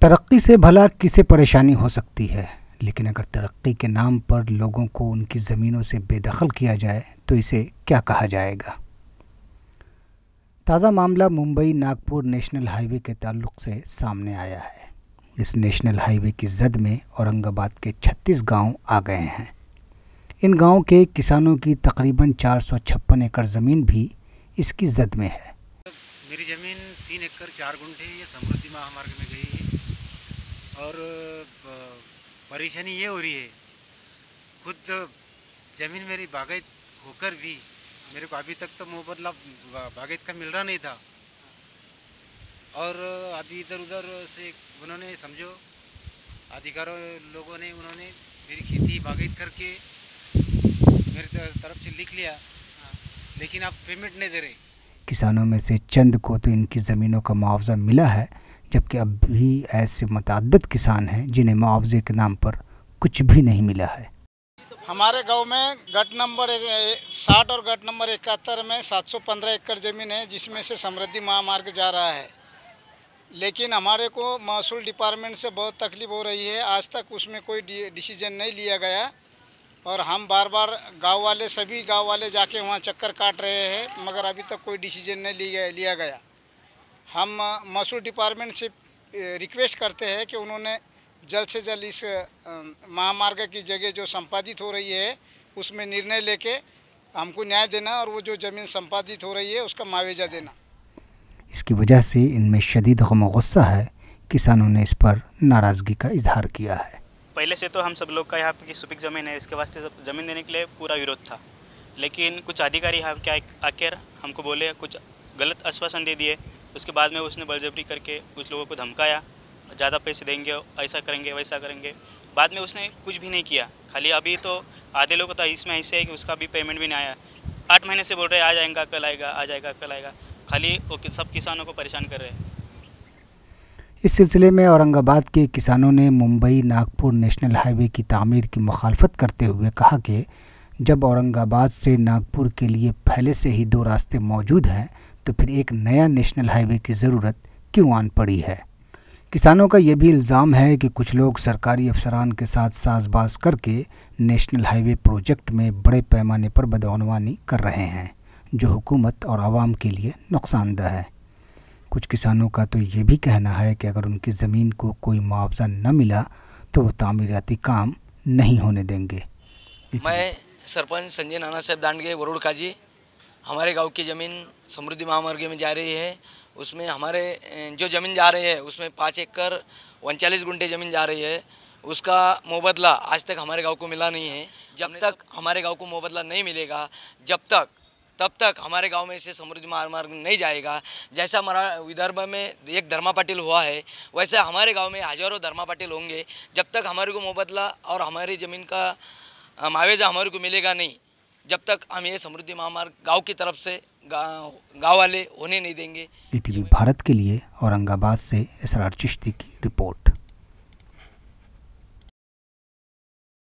तरक्की से भला किसे परेशानी हो सकती है, लेकिन अगर तरक्की के नाम पर लोगों को उनकी ज़मीनों से बेदखल किया जाए तो इसे क्या कहा जाएगा। ताज़ा मामला मुंबई नागपुर नेशनल हाईवे के ताल्लुक से सामने आया है। इस नेशनल हाईवे की जद में औरंगाबाद के 36 गांव आ गए हैं। इन गांव के किसानों की तकरीबन 456 एकड़ ज़मीन भी इसकी जद में है। मेरी ज़मीन 3 एकड़ 4 गुंठे ये समृद्धि महामार्ग में गई है और परेशानी ये हो रही है, खुद ज़मीन मेरी बागायत होकर भी मेरे को अभी तक तो मुआवजा बागायत का मिल रहा नहीं था। और अभी इधर उधर से उन्होंने समझो अधिकारों लोगों ने उन्होंने मेरी खेती बागायत करके मेरी तरफ से लिख लिया, लेकिन आप पेमेंट नहीं दे रहे। किसानों में से चंद को तो इनकी ज़मीनों का मुआवजा मिला है, जबकि अब भी ऐसे मुतअद्दिद किसान हैं जिन्हें मुआवजे के नाम पर कुछ भी नहीं मिला है। हमारे गांव में गट नंबर 60 और गट नंबर 71 में 715 एकड़ ज़मीन है, जिसमें से समृद्धि महामार्ग जा रहा है। लेकिन हमारे को महसूल डिपार्टमेंट से बहुत तकलीफ हो रही है। आज तक उसमें कोई डिसीजन नहीं लिया गया और हम बार बार सभी गांव वाले जाके वहाँ चक्कर काट रहे हैं, मगर अभी तक कोई डिसीजन नहीं लिया गया। हम महसूल डिपार्टमेंट से रिक्वेस्ट करते हैं कि उन्होंने जल्द से जल्द इस महामार्ग की जगह जो संपादित हो रही है उसमें निर्णय लेके हमको न्याय देना और वो जो ज़मीन संपादित हो रही है उसका मुआवजा देना। इसकी वजह से इनमें शदीद गम गुस्सा है। किसानों ने इस पर नाराज़गी का इजहार किया है। पहले से तो हम सब लोग का यहाँ की सुपीक ज़मीन है, इसके वास्ते सब ज़मीन देने के लिए पूरा विरोध था, लेकिन कुछ अधिकारी यहाँ क्या आकर हमको बोले, कुछ गलत आश्वासन दे दिए। उसके बाद में उसने बलजबरी करके कुछ लोगों को धमकाया, ज़्यादा पैसे देंगे, ऐसा करेंगे वैसा करेंगे। बाद में उसने कुछ भी नहीं किया। खाली अभी तो आधे लोग तो इसमें ऐसे है कि उसका भी पेमेंट भी नहीं आया। 8 महीने से बोल रहे आ जाएगा कल आएगा, आ जाएगा कल आएगा। खाली वो सब किसानों को परेशान कर रहे हैं। इस सिलसिले में औरंगाबाद के किसानों ने मुंबई नागपुर नेशनल हाईवे की तामीर की मुखालफत करते हुए कहा कि जब औरंगाबाद से नागपुर के लिए पहले से ही 2 रास्ते मौजूद हैं तो फिर एक नया नेशनल हाईवे की ज़रूरत क्यों आन पड़ी है। किसानों का यह भी इल्ज़ाम है कि कुछ लोग सरकारी अफसरान के साथ साजबाज करके नेशनल हाईवे प्रोजेक्ट में बड़े पैमाने पर बदअनवानी कर रहे हैं, जो हुकूमत और आवाम के लिए नुकसानदेह है। कुछ किसानों का तो ये भी कहना है कि अगर उनकी ज़मीन को कोई मुआवजा न मिला तो वो तामीराती काम नहीं होने देंगे। मैं सरपंच संजय नाना साहब दांडगे वरुड़ काजी। हमारे गांव की ज़मीन समृद्धि महामार्ग में जा रही है। उसमें हमारे जो ज़मीन जा रही है उसमें 5 एकड़ 39 गुंठे ज़मीन जा रही है। उसका मुआवजा आज तक हमारे गांव को मिला नहीं है। जब तक हमारे गांव को मुआवजा नहीं मिलेगा तब तक हमारे गांव में से समृद्धि महामार्ग नहीं जाएगा। जैसा हमारा विदर्भ में एक धर्मा पाटिल हुआ है, वैसे हमारे गांव में हज़ारों धर्मा पाटिल होंगे। जब तक हमारे को मुआवजा और हमारी ज़मीन का मुआवजा हमारे को मिलेगा नहीं, जब तक हम ये समृद्धि महामार्ग गांव की तरफ से गांव वाले होने नहीं देंगे। ईटीवी भारत के लिए औरंगाबाद से इसरार चिश्ती की रिपोर्ट।